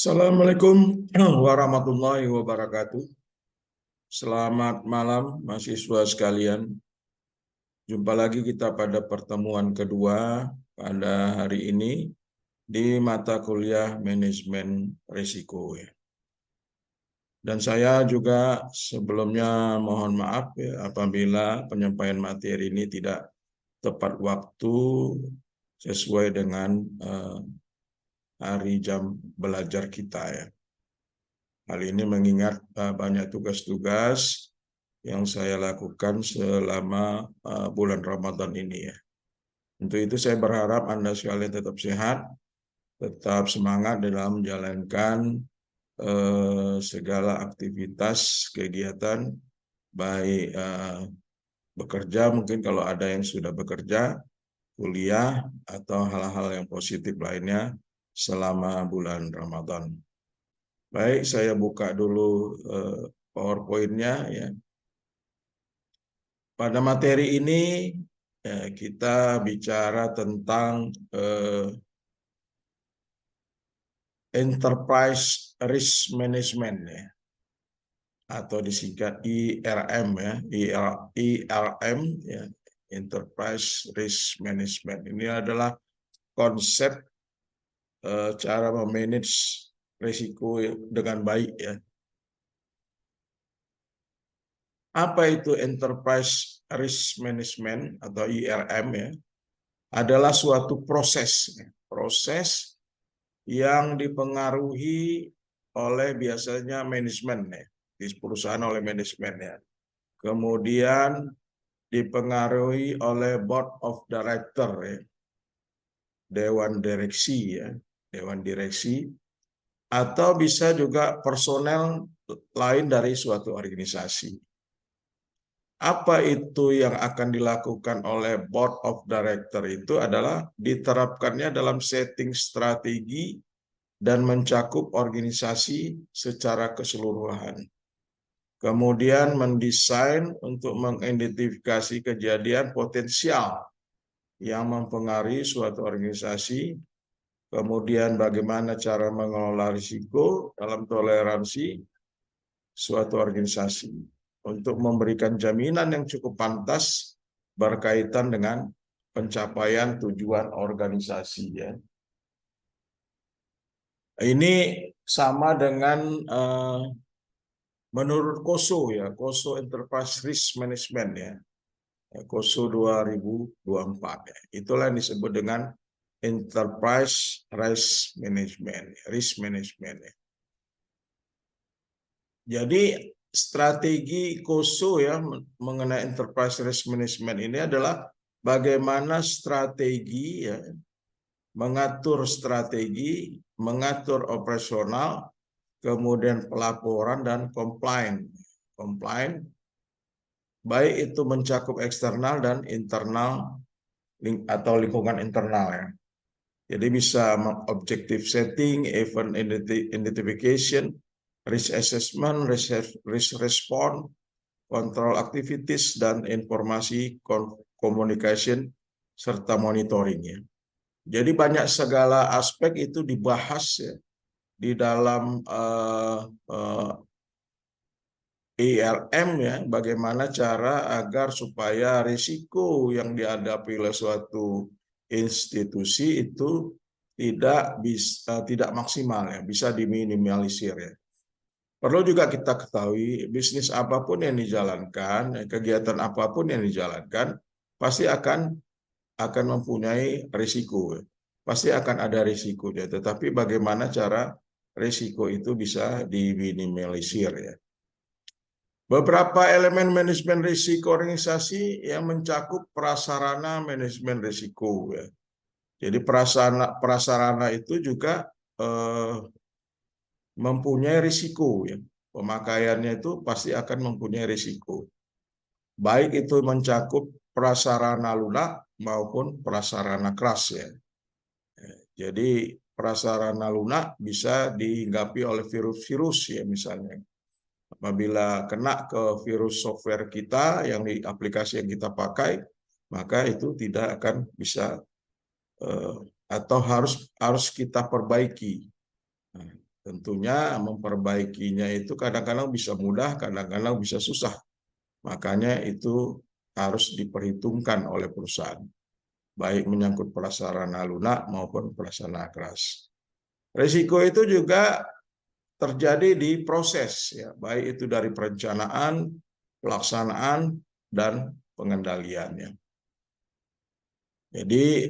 Assalamualaikum warahmatullahi wabarakatuh. Selamat malam mahasiswa sekalian. Jumpa lagi kita pada pertemuan kedua pada hari ini di mata kuliah manajemen risiko. Dan saya juga sebelumnya mohon maaf ya, apabila penyampaian materi ini tidak tepat waktu sesuai dengan hari jam belajar kita ya. Hal ini mengingat banyak tugas-tugas yang saya lakukan selama bulan Ramadan ini ya. Untuk itu saya berharap Anda sekalian tetap sehat, tetap semangat dalam menjalankan segala aktivitas kegiatan, baik bekerja mungkin kalau ada yang sudah bekerja, kuliah, atau hal-hal yang positif lainnya selama bulan Ramadan. Baik, saya buka dulu PowerPoint-nya ya. Pada materi ini kita bicara tentang Enterprise Risk Management ya, atau disingkat IRM ya, IRM ya, Enterprise Risk Management. Ini adalah konsep cara memanage risiko dengan baik ya. Apa itu Enterprise Risk Management atau IRM ya? Adalah suatu proses yang dipengaruhi oleh biasanya manajemen ya, di perusahaan oleh manajemen ya. Kemudian dipengaruhi oleh board of director ya, dewan direksi ya, dewan direksi, atau bisa juga personel lain dari suatu organisasi. Apa itu yang akan dilakukan oleh board of director itu adalah diterapkannya dalam setting strategi dan mencakup organisasi secara keseluruhan. Kemudian mendesain untuk mengidentifikasi kejadian potensial yang mempengaruhi suatu organisasi, kemudian bagaimana cara mengelola risiko dalam toleransi suatu organisasi, untuk memberikan jaminan yang cukup pantas berkaitan dengan pencapaian tujuan organisasi ya. Ini sama dengan menurut KOSO ya, KOSO Enterprise Risk Management ya, KOSO 2024 ya. Itulah yang disebut dengan Enterprise Risk Management, Risk Management ya. Jadi strategi KOSO ya mengenai Enterprise Risk Management ini adalah bagaimana strategi ya, mengatur strategi, mengatur operasional, kemudian pelaporan dan compliance. Baik itu mencakup eksternal dan internal atau lingkungan internal ya. Jadi bisa objective setting, event identification, risk assessment, risk response, control activities, dan informasi communication serta monitoring ya. Jadi banyak segala aspek itu dibahas ya di dalam IRM ya, bagaimana cara agar supaya risiko yang dihadapi oleh suatu institusi itu tidak maksimal ya, bisa diminimalisir ya. Perlu juga kita ketahui bisnis apapun yang dijalankan, kegiatan apapun yang dijalankan pasti akan mempunyai risiko ya. Pasti akan ada risikonya, tetapi bagaimana cara risiko itu bisa diminimalisir ya. Beberapa elemen manajemen risiko organisasi yang mencakup prasarana manajemen risiko ya. Jadi prasarana itu juga mempunyai risiko ya. Pemakaiannya itu pasti akan mempunyai risiko. Baik itu mencakup prasarana lunak maupun prasarana keras ya. Jadi prasarana lunak bisa dihinggapi oleh virus-virus ya misalnya. Apabila kena ke virus software kita yang di aplikasi yang kita pakai, maka itu tidak akan bisa atau harus kita perbaiki. Tentunya memperbaikinya itu kadang-kadang bisa mudah, kadang-kadang bisa susah. Makanya itu harus diperhitungkan oleh perusahaan, baik menyangkut prasarana lunak maupun prasarana keras. Risiko itu juga terjadi di proses, ya, baik itu dari perencanaan, pelaksanaan, dan pengendaliannya. Jadi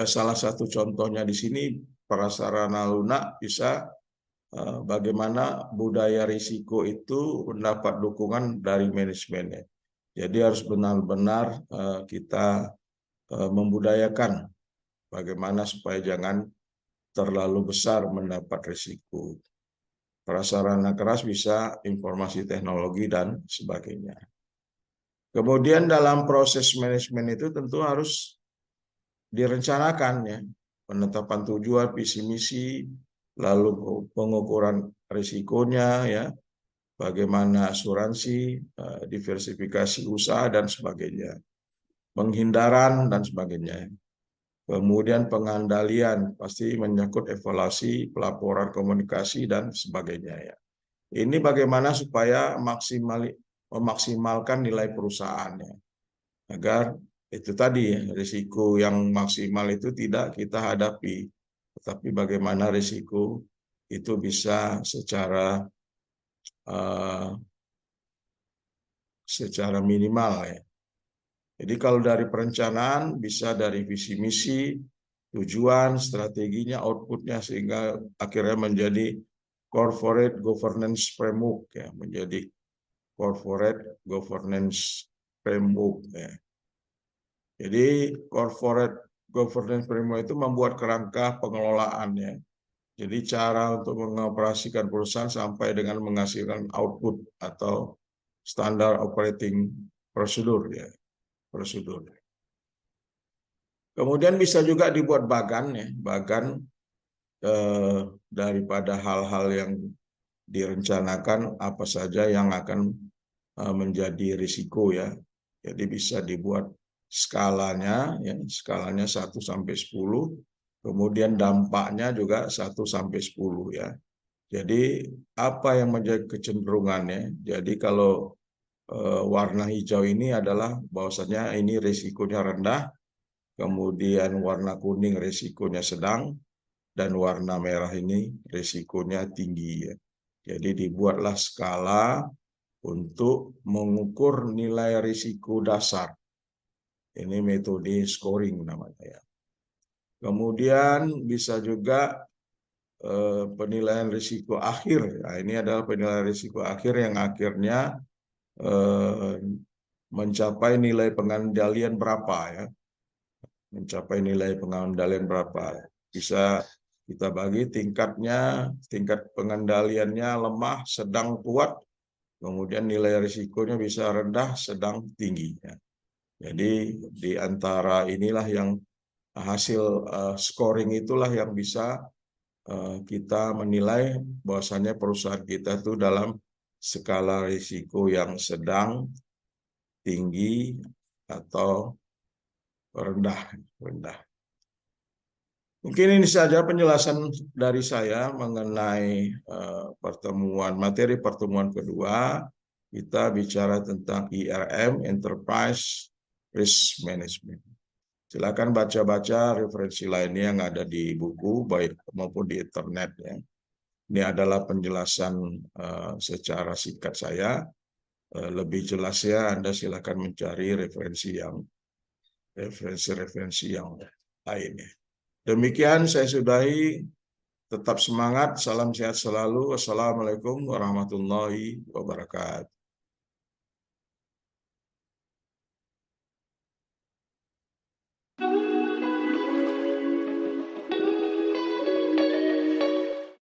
salah satu contohnya di sini prasarana lunak bisa bagaimana budaya risiko itu mendapat dukungan dari manajemennya. Jadi harus benar-benar kita membudayakan bagaimana supaya jangan terlalu besar mendapat risiko. Prasarana keras bisa informasi teknologi dan sebagainya. Kemudian dalam proses manajemen itu tentu harus direncanakan, ya, penetapan tujuan, visi misi, lalu pengukuran risikonya, ya, bagaimana asuransi, diversifikasi usaha dan sebagainya, penghindaran dan sebagainya. Kemudian pengandalian pasti menyangkut evaluasi, pelaporan, komunikasi dan sebagainya, ya. Ini bagaimana supaya memaksimalkan nilai perusahaannya, agar itu tadi, ya, risiko yang maksimal itu tidak kita hadapi, tetapi bagaimana risiko itu bisa secara minimal, ya. Jadi kalau dari perencanaan bisa dari visi misi, tujuan, strateginya, outputnya, sehingga akhirnya menjadi corporate governance framework, ya, menjadi corporate governance framework, ya. Jadi corporate governance framework itu membuat kerangka pengelolaannya. Jadi cara untuk mengoperasikan perusahaan sampai dengan menghasilkan output atau standar operating prosedur, ya, prosedur. Kemudian bisa juga dibuat bagan, ya, bagan daripada hal-hal yang direncanakan apa saja yang akan menjadi risiko, ya. Jadi bisa dibuat skalanya, ya, skalanya 1 sampai 10, kemudian dampaknya juga 1 sampai 10, ya. Jadi apa yang menjadi kecenderungannya? Jadi kalau warna hijau ini adalah bahwasanya ini risikonya rendah, kemudian warna kuning risikonya sedang, dan warna merah ini risikonya tinggi, ya. Jadi dibuatlah skala untuk mengukur nilai risiko dasar. Ini metode scoring namanya, ya. Kemudian bisa juga penilaian risiko akhir. Nah, ini adalah penilaian risiko akhir yang akhirnya mencapai nilai pengendalian berapa, ya. Mencapai nilai pengendalian berapa. Bisa kita bagi tingkatnya, tingkat pengendaliannya lemah, sedang, kuat, kemudian nilai risikonya bisa rendah, sedang, tinggi, ya. Jadi di antara inilah yang hasil scoring itulah yang bisa kita menilai bahwasannya perusahaan kita itu dalam skala risiko yang sedang, tinggi, atau rendah. Mungkin ini saja penjelasan dari saya mengenai materi pertemuan kedua. Kita bicara tentang IRM, Enterprise Risk Management. Silakan baca-baca referensi lainnya yang ada di buku, baik maupun di internet, ya. Ini adalah penjelasan secara singkat saya. Lebih jelasnya Anda silakan mencari referensi yang lainnya. Demikian saya sudahi. Tetap semangat, salam sehat selalu. Wassalamualaikum warahmatullahi wabarakatuh.